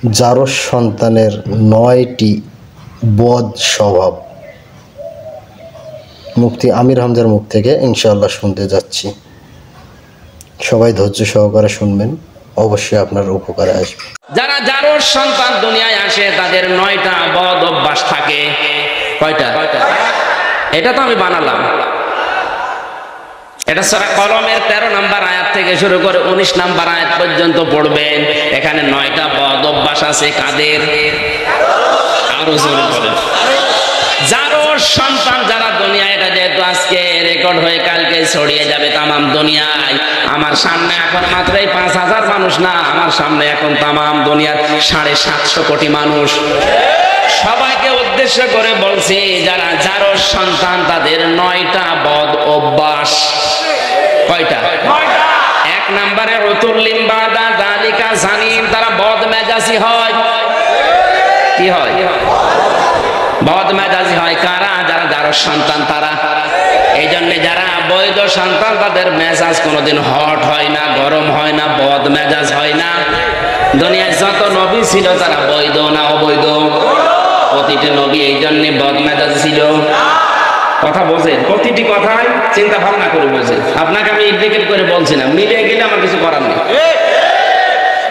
জারজ সন্তানের 9টি বদ স্বভাব। মুফতি আমির হামজার মুখ থেকে ইনশাআল্লাহ শুনতে যাচ্ছি। সবাই ধৈর্য সহকারে শুনবেন, অবশ্যই আপনার উপকারে আসবে। যারা জারজ সন্তান দুনিয়ায় আসে তাদের 9টা বদ অভ্যাস থাকে। কয়টা? এটা তো আমি বানালাম। এটা সূরা কলমের 13 নম্বর আয়াত থেকে শুরু করে 19 নম্বর আয়াত পর্যন্ত পড়বেন। এখানে 9টা বদ অভ্যাস আছে। কাদের? আরো জোরে বলেন। জারজ সন্তান যারা দুনিয়ায়, এটা যেহেতু আজকে রেকর্ড হয়ে কালকে ছড়িয়ে যাবে তামাম দুনিয়ায়। আমার সামনে এখন মাত্র 5,000 মানুষ না, আমার সামনে এখন তামাম দুনিয়ার 750 কোটি মানুষ। সবাইকে উদ্দেশ্য করে বলছি, যারা জারজ সন্তান তাদের 9টা বদ অভ্যাস। কয়টা? 1 নম্বরে উতুল্লিম বাদা যালিকা জানিম, তারা বদ মেজাজি হয়। কি হয়? বদ মেজাজি হয়। কারা? যারা জারজ সন্তান তারা। এই জন্য যারা বৈধ সন্তান তাদের মেজাজ কোনোদিন হট হয় না, গরম হয় না, বদ মেজাজ হয় না। দুনিয়ায় যত নবী ছিল তারা বৈধ না অবৈধ? প্রতিটি নবী এই জন্য বদ মেজাজ ছিল। কথা বোঝেন? প্রতিটি কথাই চিন্তা ভাবনা করে বোঝেন। আপনাকে আমি ইন্ডিকেট করে বলছি না, মিলে গেলে আমার কিছু করার নেই।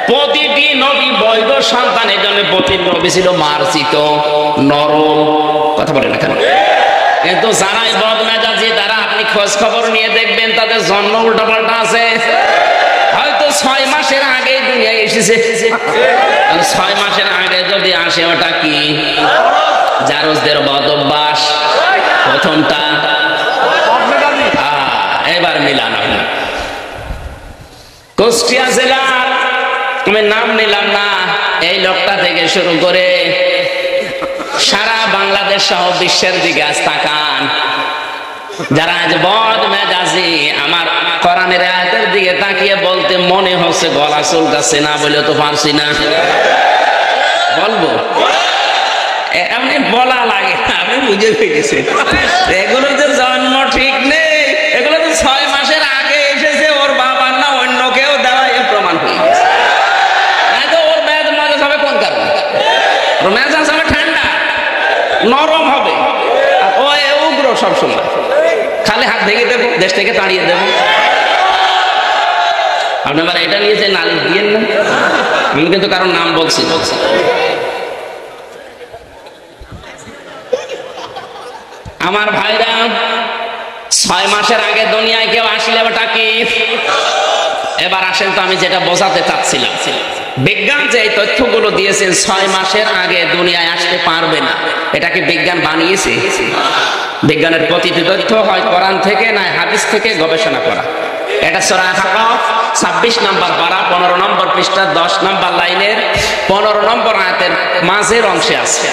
প্রতিটি নবী বৈধ সন্তান, এই জন্য প্রতিটি নবী ছিল মার্জিত, নরম। কথা বলেন না কেন? কিন্তু যারাই বদ মেজাজি তারা, আপনি খোঁজ খবর নিয়ে দেখবেন তাদের জন্ম উল্টাপাল্টা আছে। হয়তো 6 মাসের আগে দুনিয়ায় এসেছে। 6 মাসের আগে যদি আসে, ওটা কি? জারজদের বদ অভ্যাস। প্রথমটা এবার মিলান। আপনার কুষ্টিয়া জেলার, আমি নাম নিলাম না, এই লোকটা থেকে শুরু করে সারা বাংলাদেশ সহ বিশ্বের দিকে আজ তাকান। যারা আজ বদ মেজাজি, আমার কোরআনের আয়াতের দিকে তাকিয়ে বলতে মনে হচ্ছে গলা চুলকাচ্ছে, না বলে তো পারছি না। বলবো এমনি বলা লাগে না, আমি বুঝে ফেলেছি। এগুলো যে জন্ম ঠিক নেই, এগুলো তো 6 মাসের আগে এসেছে, ওর বাবার না অন্য কেউ দেওয়া, এ প্রমাণ হয়ে গেছে। ওর মেজাজ হবে কোন কারণে? ওর মেজাজ হবে ঠান্ডা, নরম হবে, আর ও উগ্র সবসময়। খালি হাত ভেঙে দেবো, দেশ থেকে তাড়িয়ে দেবো। আপনি আবার এটা নিয়ে যে নালিশ দিয়েন না, আমি কিন্তু কারণ নাম বলছি। আমার ভাইরা, 6 মাসের আগে দুনিয়ায় কেউ আসলে ওটা কি? এবার আসেন তো, আমি যেটা বোঝাতে চাচ্ছিলাম, বিজ্ঞান যে এই তথ্যগুলো দিয়েছেন 6 মাসের আগে দুনিয়ায় আসতে পারবে না, এটা কি বিজ্ঞান বানিয়েছে? বিজ্ঞানের প্রতিটি তথ্য হয় কোরআন থেকে না হাদিস থেকে গবেষণা করা। এটা সূরা আহকাফ 26 নম্বর পারা 15 নম্বর পৃষ্ঠা 10 নম্বর লাইনের 15 নম্বর আয়াতের মাঝের অংশে আছে।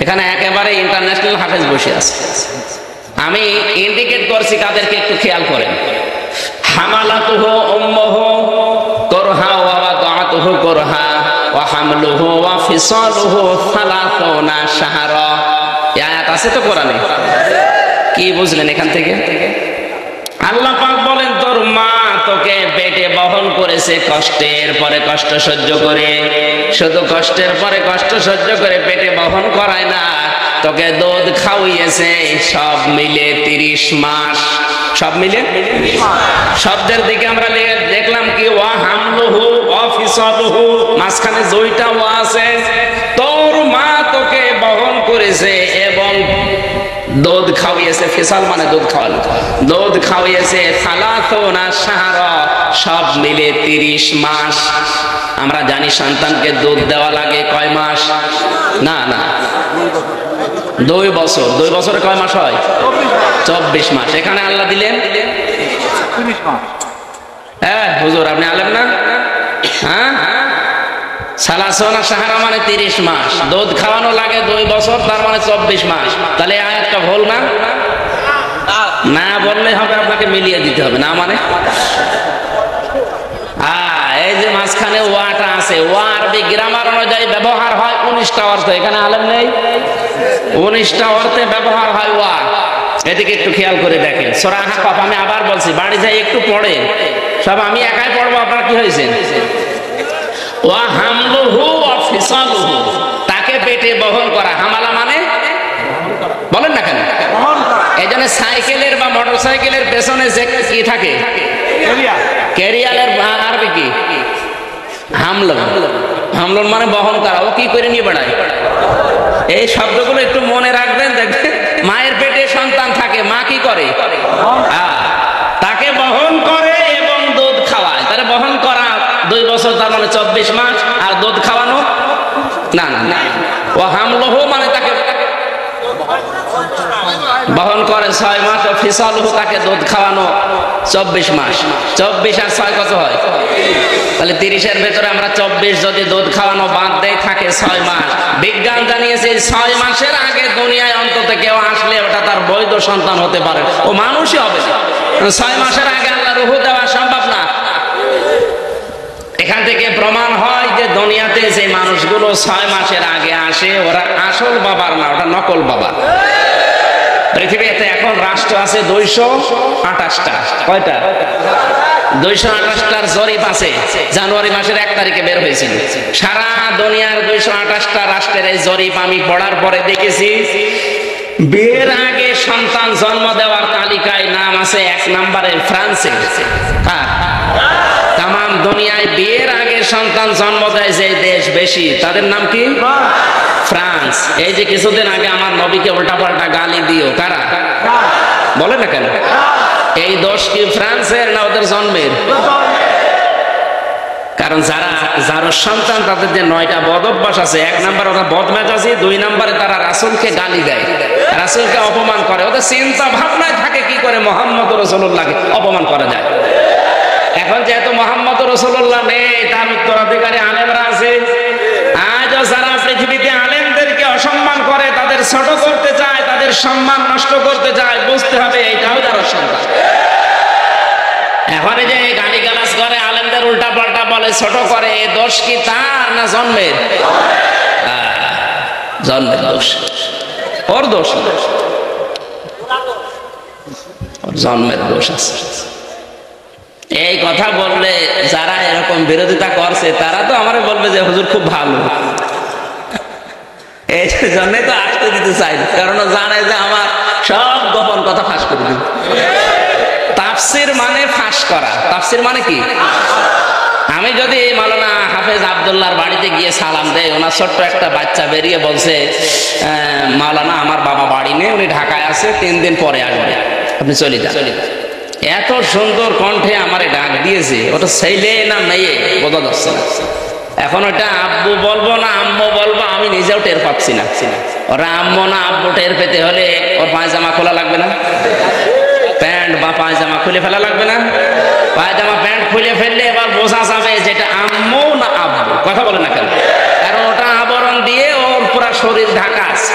এখানে একেবারে ইন্টারন্যাশনাল হাফেজ বসে আছে। আমি ইন্ডিকেট করছি কাদেরকে, একটু খেয়াল করেন। হামালাতুহু উম্মুহু করহা ওয়া ওয়াদাতুহু করহা ওয়া হামলুহু ওয়া ফিসালুহু 30 শাহরা। এই আয়াত আছে তো কোরআনে। কি বুঝলেন এখান থেকে? আল্লাহ পাক বলেন, তোর মা তোকে পেটে বহন করেছে কষ্টের পরে কষ্ট সহ্য করে। শুধু কষ্টের পরে কষ্ট সহ্য করে পেটে বহন করায় না, তোকে দুধ খাওয়িয়েছে। সব মিলে 30 মাস। সব মিলে শব্দের দিকে আমরা দেখলাম কি? ওয়া হামলুহু ওয়া ফিসালুহু, মাঝখানে 2টা ওয়া আছে। তোর মা তোকে বহন করেছে এবং দুধ খাওয়িয়েছে। ফিসাল মানে দুধ খাওয়ানো। দুধ খাওয়িয়েছে 30 শাহরা, সব মিলে 30 মাস। আমরা জানি সন্তানকে দুধ দেওয়া লাগে কয় মাস? না না, 2 বছর। 2 বছরে কয় মাস হয়? 24 মাস। এখানে আল্লাহ দিলেন 30 মাস। হ্যাঁ হুজুর, আপনি আলেম না? হ্যাঁ, 30 শাহরা মানে 30 মাস। দুধ খাওয়ানো লাগে 2 বছর, তার মানে 24 মাস। তাহলে আয়াতটা ভুল না? না বললে হবে, আপনাকে মিলিয়ে দিতে হবে। না মানে এই যে মাঝখানে ওয়াটা আছে, ওয়া আরবি গ্রামার অনুযায়ী ব্যবহার হয় 19টা অর্থ। এখানে আলেম নেই? 19টা অর্থে ব্যবহার হয় ওয়া। এদিকে একটু খেয়াল করে দেখেন। সূরা আহকাফ, আমি আবার বলছি, বাড়ি যাই একটু পড়ে। সব আমি একাই পড়বো, আপনার কি হয়েছে? ওয়া হামলুহু ওয়া ফিসালুহু, তাকে পেটে বহন করা। হামালা মানে বলেন না কেন? এই জন্য সাইকেলের বা মোটর সাইকেলের পেছনে যে কি থাকে, ক্যারিয়ারের আরবি কি? হামলন। হামলন মানে বহন করা। ও কি করে নিয়ে বেড়ায়? এই শব্দগুলো একটু মনে রাখবেন। দেখবেন মায়ের পেটে সন্তান থাকে, মা কি করে? তাকে বহন করে এবং দুধ খাওয়ায়। তাহলে বহন করা 2 বছর, তার মানে 24 মাস। আর দুধ খাওয়ানো না না, ও হামলহু মানে তাকে বহন করে 6 মাস। ও ফিসালুহু, তাকে দুধ খাওয়ানো 24 মাস। 24 আর 6 কত হয়? তাহলে 30-এর ভেতরে আমরা 24 যদি দুধ খাওয়ানো বাদ দেয়, থাকে 6 মাস। বিজ্ঞান জানিয়েছে 6 মাসের আগে দুনিয়ায় অন্তত কেউ আসলে ওটা তার বৈধ সন্তান হতে পারে, ও মানুষই হবে না। 6 মাসের আগে আল্লাহ রুহু দেওয়া সম্ভব না। এখান থেকে প্রমাণ হয় যে দুনিয়াতে যে মানুষগুলো 6 মাসের আগে আসে, ওরা আসল বাবার না, ওটা নকল বাবা। পৃথিবীতে এখন রাষ্ট্র আছে 228টা। কয়টা? 228টার জরিপ আছে। জানুয়ারি মাসের 1 তারিখে বের হয়েছিল। সারা দুনিয়ার 228টা রাষ্ট্রের এই জরিপ আমি পড়ার পরে দেখেছি, বিয়ের আগে সন্তান জন্ম দেওয়ার তালিকায় নাম আছে 1 নম্বরে ফ্রান্সে। তাম দুনিয়ায় বিয়ের আগে সন্তান জন্ম দেয় যে দেশ বেশি, তাদের নাম কি? ফ্রান্স। এই যে কিছুদিন আগে আমার নবীকে উল্টাপাল্টা গালি দিও, কারা? বলে না কেন? এই দোষ কি ফ্রান্সের না ওদের জন্মের? কারণ যারা সন্তান, তাদের যে 9টা বদ অভ্যাস আছে। 1 নম্বর ওরা বদমেজাজি, 2 নম্বরে তারা রাসূলকে গালি দেয়, রাসূলকে অপমান করে। ওদের চিন্তা ভাবনায় থাকে কি করে মুহাম্মদ রাসূলুল্লাহকে অপমান করা যায়। এখন যেহেতু মুহাম্মদ রাসূলুল্লাহ নেই, তার উত্তরাধিকারী আলেমরা আছে। আজও যারা পৃথিবীতে আলেমদেরকে অসম্মান করে, তাদের ছোট করতে চায়, তাদের সম্মান নষ্ট করতে চায়, বুঝতে হবে এইটাও যারা সন্তান। এখন যে গালিগালাজ করে, আলেমদের উল্টা পাল্টা বলে, ছোট করে, এ দোষ কি তার না জন্মের? জন্মের দোষ, ওর দোষ না, জন্মের দোষ আছে। এই কথা বললে যারা এরকম বিরোধিতা করছে, তারা তো আমারে বলবে যে হুজুর খুব ভালো। এই জন্যই তো আসতে দিতে চাই, কারণ জানে যে আমার সব গোপন কথা ফাঁস করে দিবে। তাফসির মানে ফাঁস করা। তাফসির মানে কি? আমি যদি মাওলানা হাফেজ আব্দুল্লাহর বাড়িতে গিয়ে সালাম দেয়, ওনার ছোট্ট একটা বাচ্চা বেরিয়ে বলছে, মাওলানা আমার বাবা বাড়ি নেই, উনি ঢাকায় আছে, 3 দিন পরে আসবে, আপনি চলে যান। এত সুন্দর কণ্ঠে আমারে ডাক দিয়েছে, ওটা ছেলে না মেয়ে বোঝা যাচ্ছে না। এখন ওটা আব্বু বলবো না আম্মু বলবো, আমি নিজেও টের পাচ্ছি না। ওরা আম্মু না আব্বু টের পেতে হলে ওর পায়জামা খোলা লাগবে না? প্যান্ট বা পায়জামা খুলে ফেলা লাগবে না? পায়জামা প্যান্ট খুলে ফেললে এবার বোঝা যাবে যেটা আম্মু না আব্বু। কথা বলে না কেন? কারণ ওটা আবরণ দিয়ে ওর পুরা শরীর ঢাকা আছে।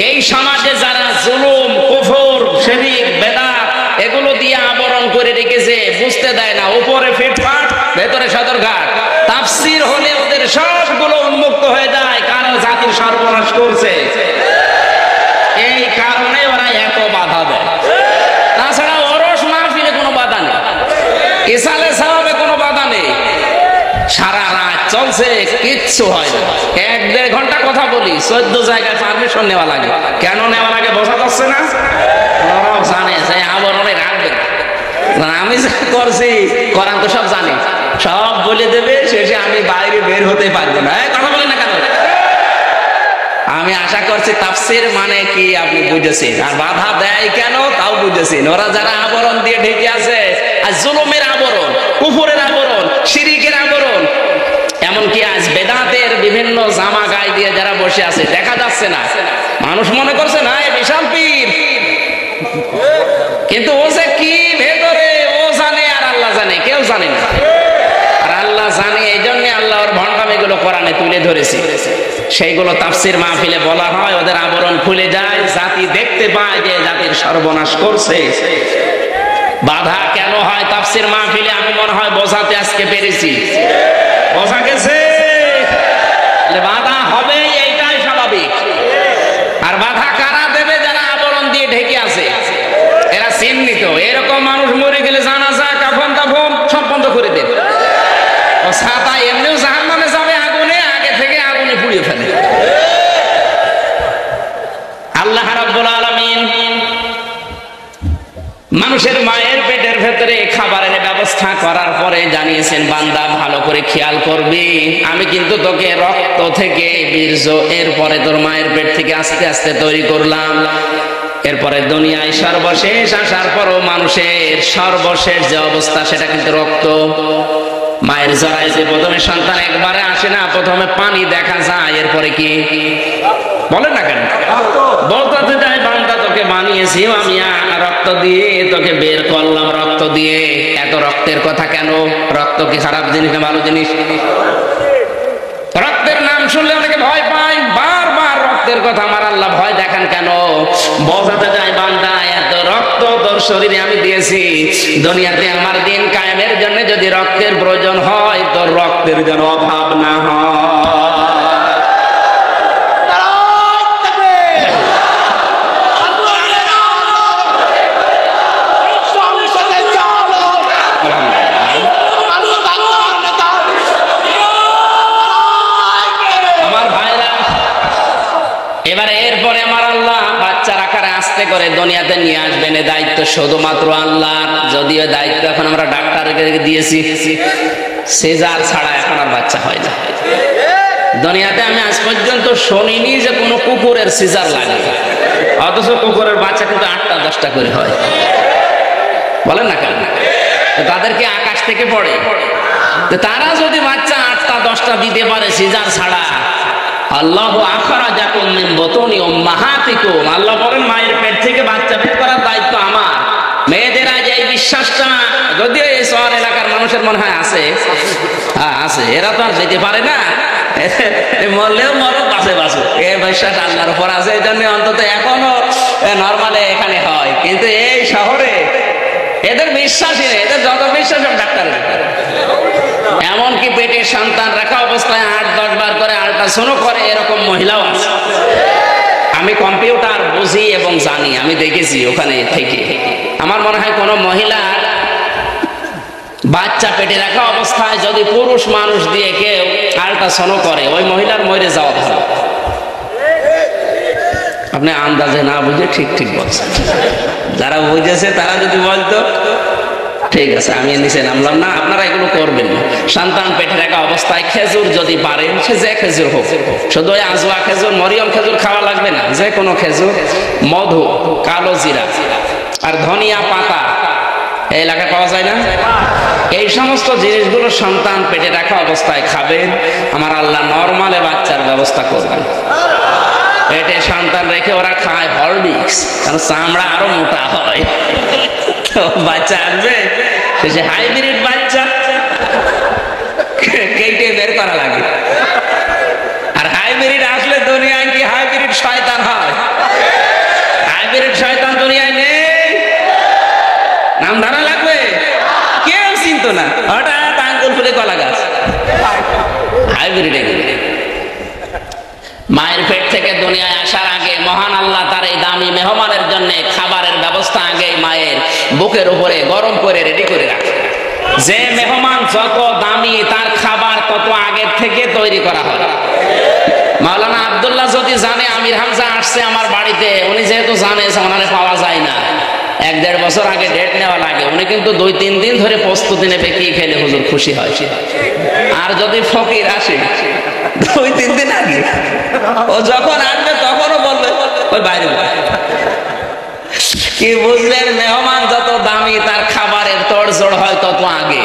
এই সমাজে যারা জুলুম, কুফর, শিরক, বেদাত এগুলো দিয়ে আবরণ করে রেখেছে, বুঝতে দেয় না, উপরে ফিটফাট, ভেতরে সদরঘাট। তাফসীর হলে ওদের সবগুলো উন্মুক্ত হয়ে যায়, কারণ জাতির সর্বনাশ করছে। এই কারণে ওরা এত বাধা দেয়। তাছাড়া ওরস মাহফিলে কোনো বাধা নেই, ইসালে সাওয়াবে কোনো বাধা নেই। সারা রাত চলছে, কিচ্ছু হয় না। 1-1.5 ঘন্টা কথা বলি, 14 জায়গায় পারমিশন নেওয়া লাগে। কেন নেওয়া লাগে বোঝা যাচ্ছে না? ওরাও জানে যে আবরণে রাখবে। আমি যা করছি, কোরআন তো সব জানে, সব বলে দেবে, শেষে আমি বাইরে বের হতে পারবো না। কথা বলি না কেন? আমি আশা করছি তাফসীর মানে কি আপনি বুঝেছেন, আর বাধা দেয় কেন তাও বুঝেছেন। ওরা যারা আবরণ দিয়ে ঢেকে আছে, আর জুলুমের আবরণ, কুফরের আবরণ, শিরকের আবরণ, এমনকি আজ বেদাতের বিভিন্ন জামা গায়ে দিয়ে যারা বসে আছে, দেখা যাচ্ছে না। মানুষ মনে করছে না এ বিশাল পীর, কিন্তু ও যে কি ভেতরে ও জানে, আর আল্লাহ জানে, কেউ জানে না। আর আল্লাহ জানে, এই জন্য আল্লাহ ওর ভণ্ডামিগুলো কোরআনে তুলে ধরেছে। সেইগুলো তাফসীর মাহফিলে বলা হয়, ওদের আবরণ খুলে যায়, জাতি দেখতে পায় যে জাতির সর্বনাশ করছে। বাধা কেন হয় তাফসীর মাহফিলে, আমি মনে হয় বোঝাতে আজকে পেরেছি। বোঝা গেছে? বাধা হবে, এইটাই স্বাভাবিক। আর বাধা কারা দেবে? যারা আবরণ দিয়ে ঢেকে আছে, এরা চিহ্নিত। এরকম মানুষ মরে গেলে জানাজা, কাফন টাফন সব বন্ধ করে দেন। ও ছাতা এমনিও জাহান্নামে যাবে আগুনে, আগে থেকে মানুষের মায়ের পেটের ভেতরে খাবারের ব্যবস্থা করার পরে জানিয়েছেন, বান্দা ভালো করে খেয়াল করবি, আমি কিন্তু তোকে রক্ত থেকে বীর্য, এরপরে তোর মায়ের পেট থেকে আস্তে আস্তে তৈরি করলাম। এরপরে দুনিয়ায় সর্বশেষ আসার পরও মানুষের সর্বশেষ যে অবস্থা সেটা কিন্তু রক্ত। মায়ের জরায় যে প্রথমে সন্তান একবারে আসে না, প্রথমে পানি দেখা যায়, এরপরে কি বলেন না কেন? বলতে যায় বান্দা তোকে বানিয়েছি আমি রক্ত দিয়ে, তোকে বের করলাম রক্ত দিয়ে। এত রক্তের কথা কেন? রক্ত কি খারাপ জিনিস না ভালো জিনিস? রক্তের নাম শুনলে অনেকে ভয় পায়, বারবার রক্তের কথা আমার আল্লাহ ভয় দেখান কেন? বোঝাতে যায় বান্দা এত রক্ত তোর শরীরে আমি দিয়েছি, দুনিয়াতে আমার দিন কায়েমের জন্য যদি রক্তের প্রয়োজন হয়, তোর রক্তের যেন অভাব না হয়। এবারে এরপরে আমার আল্লাহ বাচ্চার আকারে আস্তে করে দুনিয়াতে নিয়ে আসবেন, এ দায়িত্ব শুধুমাত্র আল্লাহর। যদিও দায়িত্ব এখন আমরা ডাক্তারকে দিয়েছি, সিজার ছাড়া এখন আর বাচ্চা হয় না। দুনিয়াতে আমি আজ পর্যন্ত শুনিনি যে কোনো কুকুরের সিজার লাগে, অথচ কুকুরের বাচ্চা কিন্তু 8টা 10টা করে হয়। বলেন না কেন? তাদেরকে আকাশ থেকে পড়ে, তারা যদি বাচ্চা 8টা 10টা দিতে পারে সিজার ছাড়া, আল্লাহু আখরাজাকুম মিন বুতুনি উম্মাহাতিকুম, আল্লাহ বলেন মায়ের পেট থেকে বাচ্চা বের করার দায়িত্ব আমার। মেয়েদের আজ এই বিশ্বাসটা, যদিও এই শহর এলাকার মানুষের মনে হয় আছে, আছে, এরা তো আর যেতে পারে না, মরলেও মরো বাঁচে বাঁচো, এই বিশ্বাস আল্লাহর উপর আছে। এই জন্য অন্তত এখনো নর্মালে এখানে হয়, কিন্তু এই শহরে এদের বিশ্বাসই নেই, এদের যত বিশ্বাস ডাক্তারের। এমনকি পেটে সন্তান রাখা অবস্থায় 8-10 বার করে আল্ট্রাসাউন্ড করে, এরকম মহিলাও আছে। আমি কম্পিউটার বুঝি এবং জানি, আমি দেখেছি ওখানে থেকে। আমার মনে হয় কোন মহিলার বাচ্চা পেটে রাখা অবস্থায় যদি পুরুষ মানুষ দিয়ে কেউ আল্ট্রাসাউন্ড করে, ওই মহিলার মরে যাওয়া ভালো। আপনি আন্দাজে না বুঝে ঠিক ঠিক বলছেন, যারা বুঝেছে তারা যদি বলতো ঠিক আছে আমি নিচে নামলাম না, আপনারা এগুলো করবেন না। সন্তান পেটে রাখা অবস্থায় খেজুর যদি পারেন, সে যে খেজুর হোক, শুধু ওই আজওয়া খেজুর, মরিয়ম খেজুর খাওয়া লাগবে না, যে কোনো খেজুর, মধু, কালো জিরা আর ধনিয়া পাতা এই এলাকায় পাওয়া যায় না, এই সমস্ত জিনিসগুলো সন্তান পেটে রাখা অবস্থায় খাবেন। আমার আল্লাহ নরমালে বাচ্চার ব্যবস্থা করবেন। পেটে সন্তান রেখে ওরা খায় হরলিক্স, কারণ চামড়া আরো মোটা হয়। বাচ্চা আসবে, সে হাইব্রিড বাচ্চা কেটে বের করা লাগে। আর হাইব্রিড আসলে দুনিয়ায় কি হাইব্রিড শয়তান হয়? হাইব্রিড শয়তান দুনিয়ায় নেই, নাম ধরা লাগবে, কেউ চিনতো না, হঠাৎ আঙ্গুল ফুলে কলা গাছ। হাইব্রিড মায়ের পেট থেকে দুনিয়ায় আসার আগে মহান আল্লাহ তার এই দামি মেহমানের জন্য খাবারের ব্যবস্থা আগে মায়ের বুকের উপরে গরম করে রেডি করে রাখে। যে মেহমান যত দামি, তার খাবার তত আগের থেকে তৈরি করা হয়। মাওলানা আব্দুল্লাহ যদি জানে আমির হামজা আসছে আমার বাড়িতে, উনি যেহেতু জানে ওনারে পাওয়া যায় না, 1-1.5 বছর আগে ডেট নেওয়া লাগে, উনি কিন্তু 2-3 দিন ধরে প্রস্তুতি নেবে কি খেলে হুজুর খুশি হয়। আর যদি ফকির আসে 2-3 দিন আগে, ও যখন আসবে তখনও বলবে ওই বাইরে কি বুঝলেন? মেহমান যত দামি, তার খাবারের তোড়জোড় হয় তত আগে।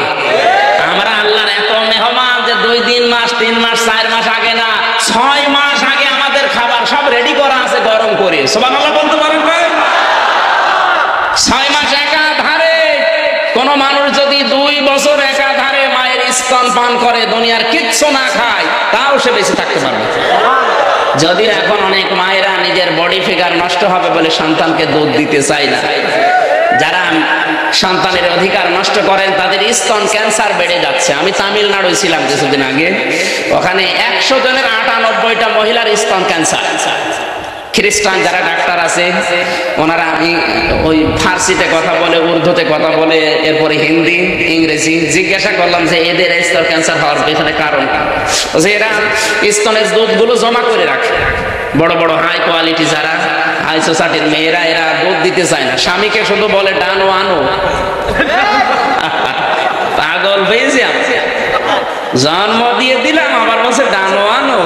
আমরা আল্লাহর এত মেহমান যে 2-3 মাস 3 মাস 4 মাস আগে না, 6 মাস আগে আমাদের খাবার সব রেডি করা আছে গরম করে। সুবহানাল্লাহ বলতে পারেন ভাই? 6 মাস একাধারে কোন মানুষ যদি 2 বছর একাধারে মায়ের স্তন পান করে, দুনিয়ার কিচ্ছু না খায়, তাও সে বেঁচে থাকতে পারবে। যদিও এখন অনেক মায়েরা নিজের বডি ফিগার নষ্ট হবে বলে সন্তানকে দুধ দিতে চায় না। যারা সন্তানের অধিকার নষ্ট করেন তাদের স্তন ক্যান্সার বেড়ে যাচ্ছে। আমি তামিলনাড়ু ছিলাম কিছুদিন আগে, ওখানে 100 জনের 98টা মহিলার স্তন ক্যান্সার। খ্রিস্টান যারা ডাক্তার আছে ওনারা, আমি ওই ফার্সিতে কথা বলে, উর্দুতে কথা বলে, এরপরে হিন্দি, ইংরেজি, জিজ্ঞাসা করলাম যে এদের স্তন ক্যান্সার হওয়ার পেছনে কারণ কি? যে এরা স্তনের দুধগুলো জমা করে রাখে, বড় বড় হাই কোয়ালিটি যারা হাই সোসাইটির মেয়েরা এরা দুধ দিতে চায় না, স্বামীকে শুধু বলে ডানো আনো। পাগল হয়েছে, জন্ম দিয়ে দিলাম আবার বলছে ডানো আনো।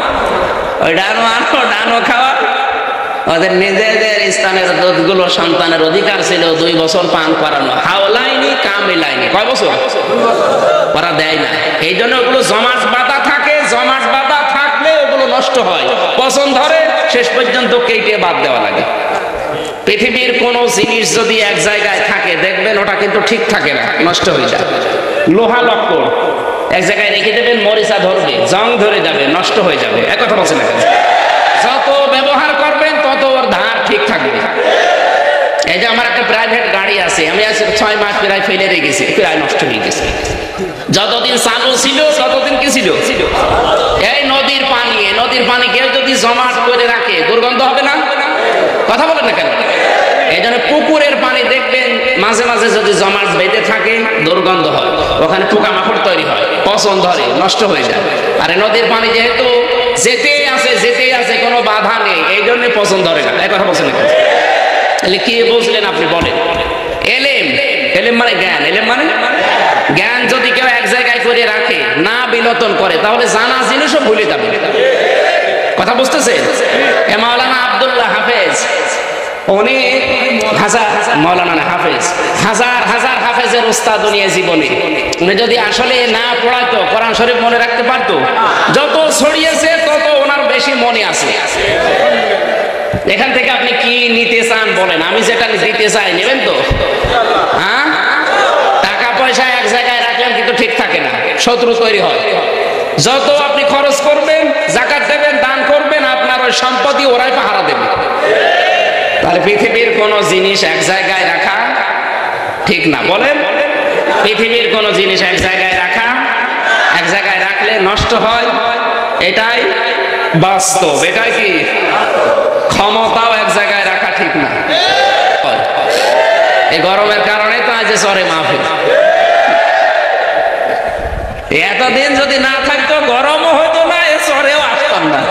ওই ডানো আনো, ডানো খাওয়া। ওদের নিজেদের স্থানের দুধগুলো সন্তানের অধিকার ছিল 2 বছর পান করানো, হাওলাইনি কামিলাইনি। কয় বছর? ওরা দেয় না। এই জন্য ওগুলো জমাট বাঁধা থাকে, জমাট বাঁধা থাকলে ওগুলো নষ্ট হয়, পছন্দ ধরে, শেষ পর্যন্ত কেটে বাদ দেওয়া লাগে। পৃথিবীর কোন জিনিস যদি এক জায়গায় থাকে দেখবেন ওটা কিন্তু ঠিক থাকে না, নষ্ট হয়ে যায়। লোহা লক্কর এক জায়গায় রেখে দেবেন, মরিচা ধরবে, জং ধরে যাবে, নষ্ট হয়ে যাবে। এক কথা বলছেন না, যত ব্যবহার করবেন তত ওর ধার ঠিক থাকবে। এই যে আমার একটা প্রাইভেট গাড়ি আছে, আমি আজ 6 মাস প্রায় ফেলে রেখেছি, প্রায় নষ্ট হয়ে গেছে। যতদিন চালু ছিল ততদিন কি ছিল? এই নদীর পানি, নদীর পানি কেউ যদি জমাট করে রাখে দুর্গন্ধ হবে না? কথা বলেন না কেন? এই জন্য পুকুরের পানি দেখবেন মাঝে মাঝে যদি জমাট বেঁধে থাকে দুর্গন্ধ হয়, ওখানে পোকামাকড় তৈরি হয়, পচন ধরে, নষ্ট হয়ে যায়। আর নদীর পানি যেহেতু যেতেই আছে, কোনো বাধা নেই, এই জন্য পচন ধরে না। এই কথা বলছেন না কেন? তাহলে কি বুঝলেন আপনি বলেন? এলেম, এলেম মানে জ্ঞান। এলেম মানে জ্ঞান যদি কেউ এক জায়গায় করে রাখে, না বিলোপন করে, তাহলে জানা জিনিসও ভুলে যাবে। কথা বুঝতেছেন? মাওলানা আব্দুল্লাহ হাফেজ, উনি মাওলানা হাফেজ হাজার হাজার হাফেজের উস্তাদ দুনিয়া জীবনে। উনি যদি আসলে না পড়াতো, কোরআন শরীফ মনে রাখতে পারতো, যত ছড়িয়েছে তত ওনার বেশি মনে আছে। এখান থেকে আপনি কি নিতে চান বলেন? আমি যেটা দিতে চাই নেবেন তো? হ্যাঁ, টাকা পয়সা এক জায়গায় রাখলেন কিন্তু ঠিক থাকে না, শত্রু তৈরি হয়। যত আপনি খরচ করবেন, যাকাত দেবেন, দান করবেন, আপনার ওই সম্পত্তি ওরাই পাহারা দেবে। তাহলে পৃথিবীর কোন জিনিস এক জায়গায় রাখা ঠিক না, বলেন? পৃথিবীর কোন জিনিস এক জায়গায় রাখা, এক জায়গায় রাখলে নষ্ট হয়, এটাই বাস্তব। এটাই কি? ক্ষমতাও এক জায়গায় রাখা ঠিক না। এই গরমের কারণে তো আজ চরে মাহফিল। এতদিন যদি না থাকতো গরমও হতো না, এ চরেও আসতাম না।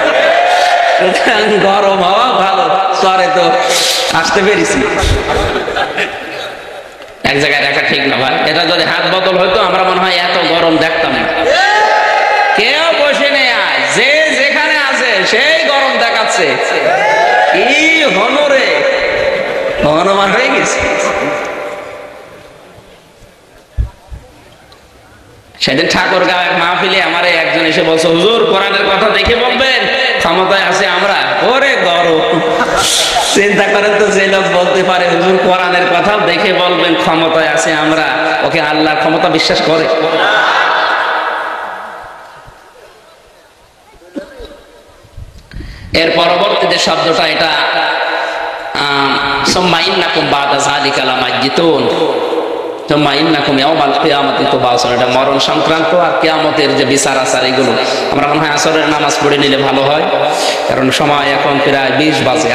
গরম হওয়া ভালো, চরে তো আসতে পেরেছি। এক জায়গায় রাখা ঠিক না ভাই। এটা যদি হাত বদল হইতো আমরা মনে হয় এত গরম দেখতাম না। কেউ বসে নেই, আজ যে যেখানে আছে সেই গরম দেখাচ্ছে। কি হনরে হনুমান হয়ে গেছে। সেদিন ঠাকুরগাঁও এক মাহফিলে আমার একজন এসে বলছে, হুজুর কোরআনের কথা দেখে বলবেন ক্ষমতায় আছে আমরা। ওরে গরম, চিন্তা করেন তো, যে লোক বলতে পারে হুজুর কোরআনের কথা দেখে বলবেন ক্ষমতায় আছে আমরা, ওকে আল্লাহর ক্ষমতা বিশ্বাস করে? এর পরবর্তী যে শব্দটা, এটা সুম্মা ইন্নাকুম বাদা যালিকা লামাইয়িতুন, সুম্মা ইন্নাকুম ইয়াওমাল কিয়ামাতি তুবাসুন। এটা মরণ সংক্রান্ত আর কিয়ামতের যে বিচার আচার, এগুলো আমরা মনে হয় আসরের নামাজ পড়ে নিলে ভালো হয়, কারণ সময় এখন প্রায় 20 বাজে।